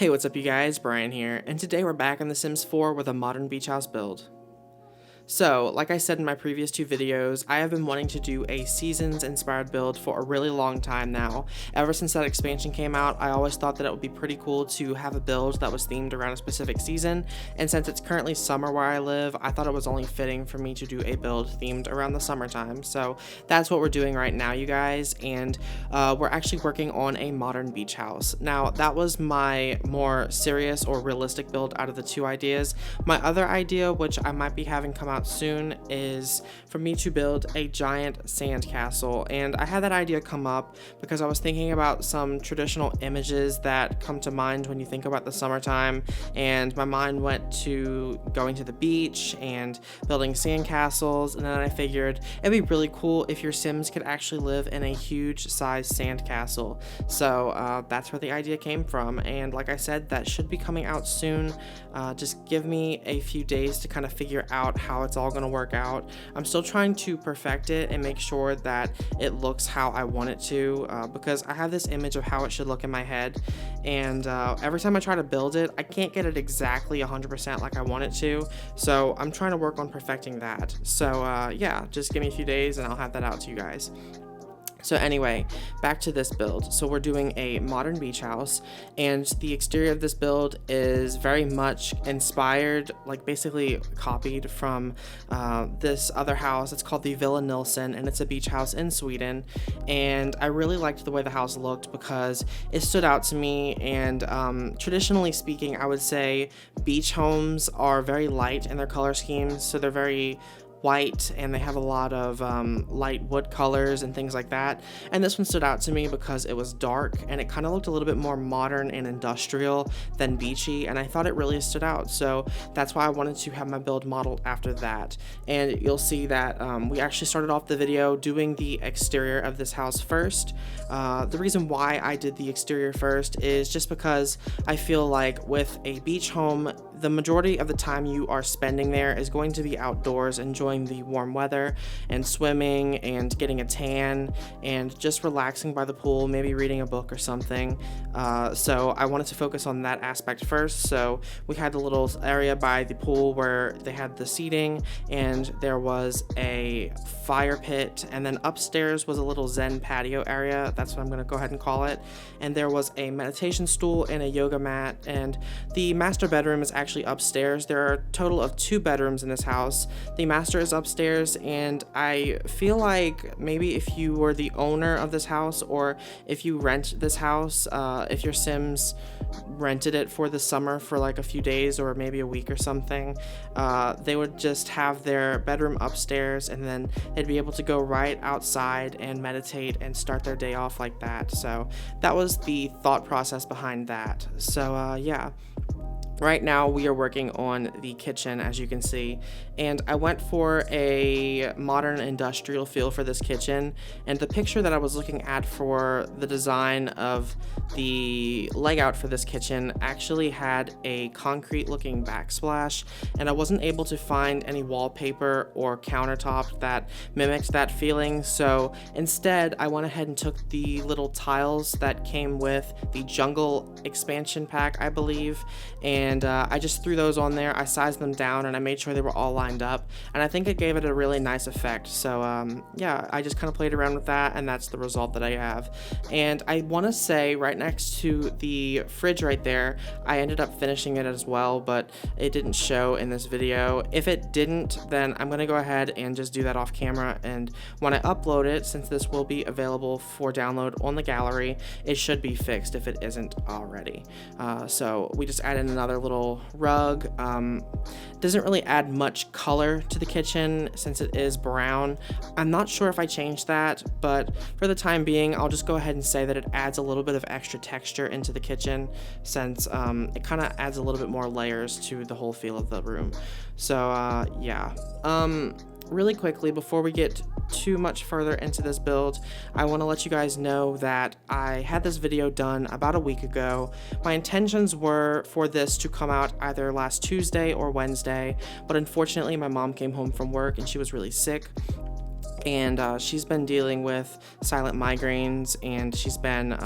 Hey, what's up you guys? Brian here, and today we're back in The Sims 4 with a modern beach house build. So, like I said in my previous two videos, I have been wanting to do a seasons-inspired build for a really long time now. Ever since that expansion came out, I always thought that it would be pretty cool to have a build that was themed around a specific season, and since it's currently summer where I live, I thought it was only fitting for me to do a build themed around the summertime. So that's what we're doing right now, you guys, and we're actually working on a modern beach house. Now, that was my more serious or realistic build out of the two ideas. My other idea, which I might be having come out soon, is for me to build a giant sand castle, and I had that idea come up because I was thinking about some traditional images that come to mind when you think about the summertime, and my mind went to going to the beach and building sand castles, and then I figured it'd be really cool if your Sims could actually live in a huge size sand castle. So that's where the idea came from, and like I said, that should be coming out soon. Just give me a few days to kind of figure out how it's all going to work out. I'm still trying to perfect it and make sure that it looks how I want it to, because I have this image of how it should look in my head, and every time I try to build it, I can't get it exactly 100% like I want it to, so I'm trying to work on perfecting that. So yeah, just give me a few days and I'll have that out to you guys. So anyway, back to this build. So we're doing a modern beach house, and the exterior of this build is very much inspired, like basically copied from this other house. It's called the Villa Nilsson, and it's a beach house in Sweden, and I really liked the way the house looked because it stood out to me. And traditionally speaking, I would say beach homes are very light in their color schemes, so they're very white and they have a lot of light wood colors and things like that, and this one stood out to me because it was dark and it kind of looked a little bit more modern and industrial than beachy, and I thought it really stood out, so that's why I wanted to have my build modeled after that. And you'll see that we actually started off the video doing the exterior of this house first. The reason why I did the exterior first is just because I feel like with a beach home, the majority of the time you are spending there is going to be outdoors, enjoying the warm weather and swimming and getting a tan and just relaxing by the pool, maybe reading a book or something. So I wanted to focus on that aspect first. So we had the little area by the pool where they had the seating, and there was a fire pit, and then upstairs was a little zen patio area. That's what I'm going to go ahead and call it. And there was a meditation stool and a yoga mat, and the master bedroom is actually upstairs. There are a total of 2 bedrooms in this house. The master is upstairs, and I feel like maybe if you were the owner of this house, or if you rent this house, if your Sims rented it for the summer for like a few days or maybe a week or something, they would just have their bedroom upstairs, and then they'd be able to go right outside and meditate and start their day off like that. So that was the thought process behind that. So yeah. Right now we are working on the kitchen, as you can see, and I went for a modern industrial feel for this kitchen, and the picture that I was looking at for the design of the layout for this kitchen actually had a concrete looking backsplash, and I wasn't able to find any wallpaper or countertop that mimicked that feeling, so instead I went ahead and took the little tiles that came with the jungle expansion pack, I believe, and I just threw those on there. I sized them down and I made sure they were all lined up, and I think it gave it a really nice effect. So yeah, I just kind of played around with that, and that's the result that I have. And I want to say right next to the fridge right there, I ended up finishing it as well, but it didn't show in this video. If it didn't, then I'm going to go ahead and just do that off camera, and when I upload it, since this will be available for download on the gallery, it should be fixed if it isn't already. So we just added another little rug. Doesn't really add much color to the kitchen since it is brown. I'm not sure if I changed that, but for the time being, I'll just go ahead and say that it adds a little bit of extra texture into the kitchen, since it kind of adds a little bit more layers to the whole feel of the room. So yeah. Really quickly, before we get too much further into this build, I want to let you guys know that I had this video done about a week ago. My intentions were for this to come out either last Tuesday or Wednesday, but unfortunately my mom came home from work and she was really sick, and she's been dealing with silent migraines, and she's been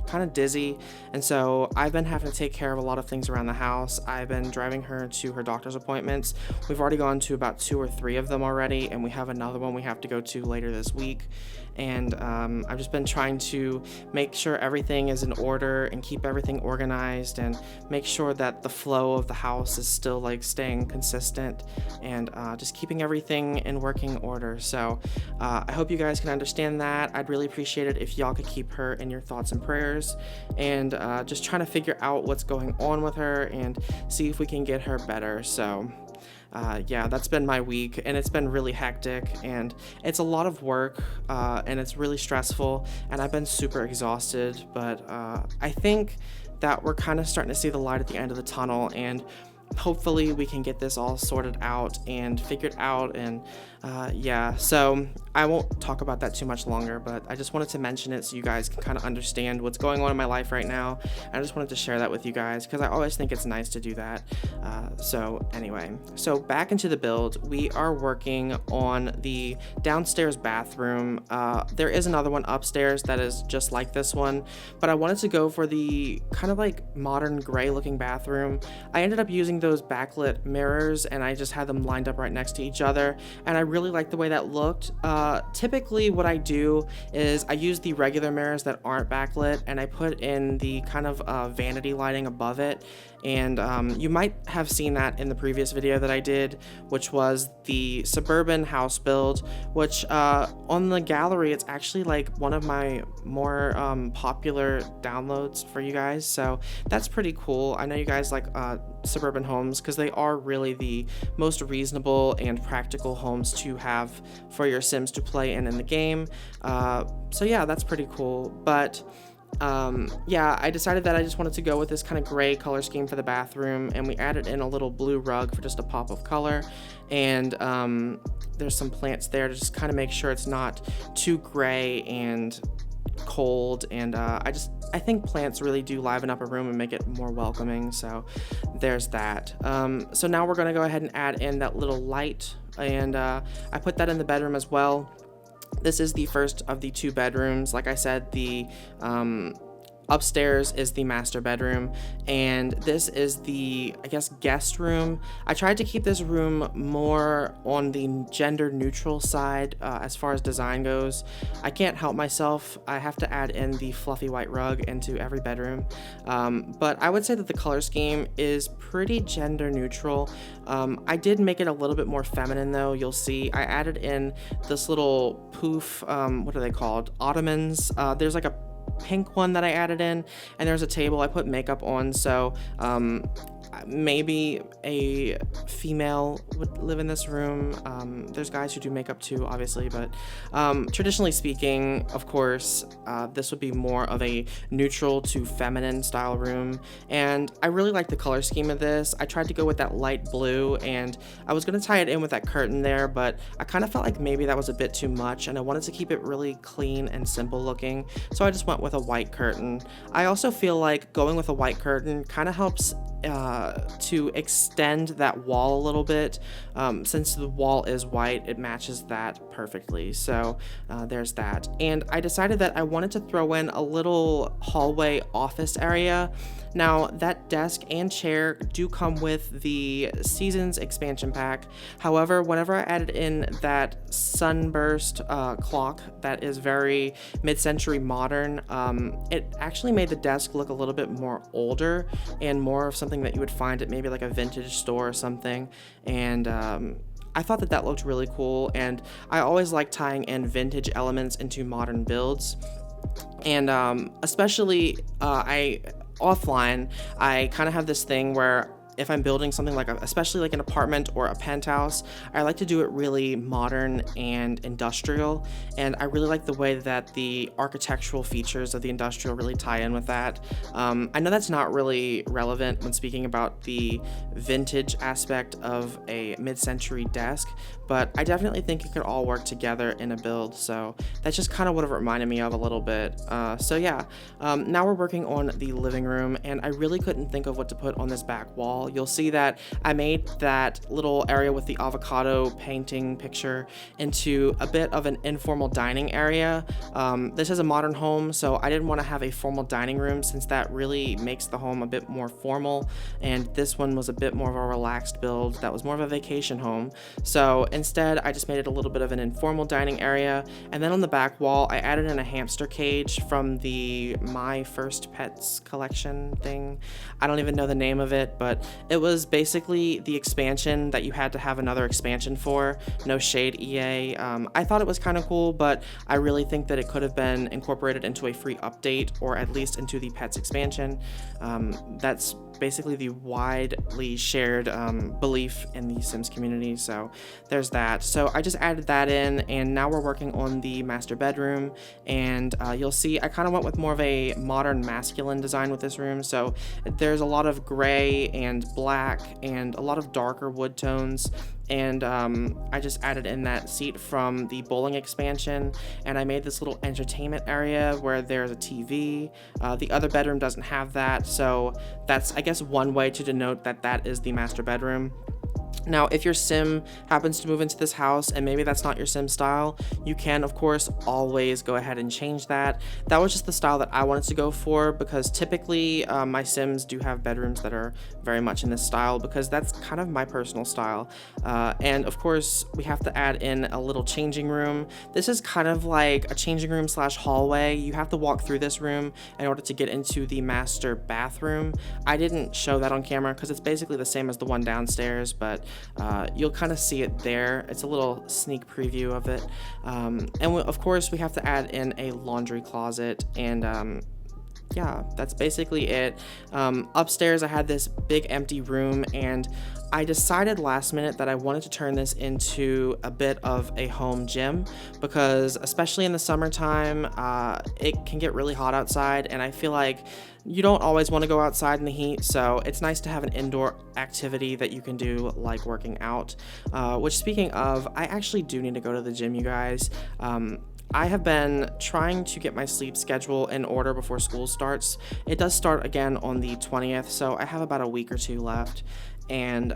kind of dizzy, and so I've been having to take care of a lot of things around the house. I've been driving her to her doctor's appointments. We've already gone to about 2 or 3 of them already, and we have another one we have to go to later this week. And I've just been trying to make sure everything is in order and keep everything organized and make sure that the flow of the house is still like staying consistent, and just keeping everything in working order. So I hope you guys can understand that. I'd really appreciate it if y'all could keep her in your thoughts and prayers, and just trying to figure out what's going on with her and see if we can get her better. So yeah, that's been my week, and it's been really hectic, and it's a lot of work, and it's really stressful, and I've been super exhausted, but I think that we're kind of starting to see the light at the end of the tunnel, and hopefully we can get this all sorted out and figured out. And yeah, so I won't talk about that too much longer, but I just wanted to mention it so you guys can kind of understand what's going on in my life right now. I just wanted to share that with you guys because I always think it's nice to do that. So anyway, so back into the build, we are working on the downstairs bathroom. There is another one upstairs that is just like this one, but I wanted to go for the kind of like modern gray looking bathroom. I ended up using those backlit mirrors, and I just had them lined up right next to each other, and I really like the way that looked. Typically what I do is I use the regular mirrors that aren't backlit, and I put in the kind of vanity lighting above it. And you might have seen that in the previous video that I did, which was the suburban house build, which on the gallery, it's actually like one of my more popular downloads for you guys. So that's pretty cool. I know you guys like suburban homes because they are really the most reasonable and practical homes to have for your Sims to play in the game. So yeah, that's pretty cool. But yeah, I decided that I just wanted to go with this kind of gray color scheme for the bathroom, and we added in a little blue rug for just a pop of color, and there's some plants there to just kind of make sure it's not too gray and cold. And I think plants really do liven up a room and make it more welcoming, so there's that. So now we're gonna go ahead and add in that little light, and I put that in the bedroom as well. This is the first of the 2 bedrooms. Like I said, the upstairs is the master bedroom, and this is the, I guess, guest room. I tried to keep this room more on the gender neutral side as far as design goes. I can't help myself. I have to add in the fluffy white rug into every bedroom. But I would say that the color scheme is pretty gender neutral. I did make it a little bit more feminine though. You'll see I added in this little poof, what are they called? Ottomans. There's like a pink one that I added in, and there's a table I put makeup on, so maybe a female would live in this room. There's guys who do makeup too, obviously, but traditionally speaking, of course, this would be more of a neutral to feminine style room, and I really like the color scheme of this. I tried to go with that light blue, and I was going to tie it in with that curtain there, but I kind of felt like maybe that was a bit too much, and I wanted to keep it really clean and simple looking, so I just went with a white curtain. I also feel like going with a white curtain kind of helps to extend that wall a little bit. Since the wall is white, it matches that perfectly. So there's that. And I decided that I wanted to throw in a little hallway office area. Now, that desk and chair do come with the Seasons expansion pack. However, whenever I added in that sunburst clock that is very mid-century modern, it actually made the desk look a little bit more older and more of something that you would find at maybe like a vintage store or something. And I thought that that looked really cool, and I always like tying in vintage elements into modern builds. And especially offline, I kind of have this thing where if I'm building something like especially like an apartment or a penthouse, I like to do it really modern and industrial, and I really like the way that the architectural features of the industrial really tie in with that. I know that's not really relevant when speaking about the vintage aspect of a mid-century desk, but I definitely think it could all work together in a build, so that's just kind of what it reminded me of a little bit. So yeah, now we're working on the living room, and I really couldn't think of what to put on this back wall. wall, you'll see that I made that little area with the avocado painting picture into a bit of an informal dining area. This is a modern home, so I didn't want to have a formal dining room since that really makes the home a bit more formal, and this one was a bit more of a relaxed build that was more of a vacation home. So instead I just made it a little bit of an informal dining area, and then on the back wall I added in a hamster cage from the My First Pets collection thing. I don't even know the name of it, but it was basically the expansion that you had to have another expansion for. No shade, EA. I thought it was kind of cool, but I really think that it could have been incorporated into a free update, or at least into the Pets expansion. That's basically the widely shared belief in the Sims community, so there's that. So I just added that in, and now we're working on the master bedroom, and you'll see I kind of went with more of a modern masculine design with this room. So there's a lot of gray and black and a lot of darker wood tones, and I just added in that seat from the bowling expansion, and I made this little entertainment area where there's a TV. The other bedroom doesn't have that, so that's, I guess, one way to denote that that is the master bedroom. Now, if your sim happens to move into this house and maybe that's not your sim style, you can, of course, always go ahead and change that. That was just the style that I wanted to go for, because typically my sims do have bedrooms that are very much in this style, because that's kind of my personal style. And of course, we have to add in a little changing room. This is kind of like a changing room slash hallway. You have to walk through this room in order to get into the master bathroom. I didn't show that on camera because it's basically the same as the one downstairs, but you'll kind of see it there. It's a little sneak preview of it. Of course, we have to add in a laundry closet, and yeah, that's basically it. Upstairs, I had this big empty room, and I decided last minute that I wanted to turn this into a bit of a home gym, because especially in the summertime, it can get really hot outside, and I feel like you don't always want to go outside in the heat, so it's nice to have an indoor activity that you can do, like working out. Which, speaking of, I actually do need to go to the gym, you guys. I have been trying to get my sleep schedule in order before school starts. It does start again on the 20th, so I have about a week or two left. And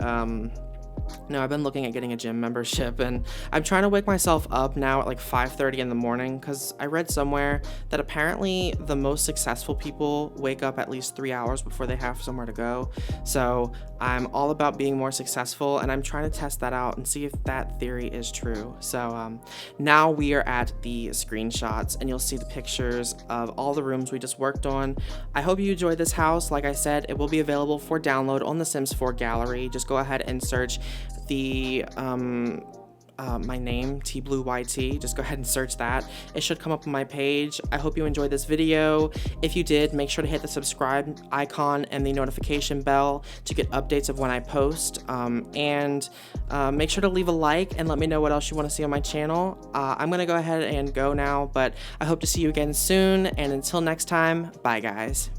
no, I've been looking at getting a gym membership, and I'm trying to wake myself up now at like 5:30 in the morning, because I read somewhere that apparently the most successful people wake up at least 3 hours before they have somewhere to go. So I'm all about being more successful, and I'm trying to test that out and see if that theory is true. So now we are at the screenshots, and you'll see the pictures of all the rooms we just worked on. I hope you enjoyed this house. Like I said, it will be available for download on the Sims 4 gallery. Just go ahead and search the my name, TeeBlueYT. Just go ahead and search that. It should come up on my page. I hope you enjoyed this video. If you did, make sure to hit the subscribe icon and the notification bell to get updates of when I post. And make sure to leave a like and let me know what else you want to see on my channel. I'm gonna go ahead and go now, but I hope to see you again soon. And until next time, bye guys.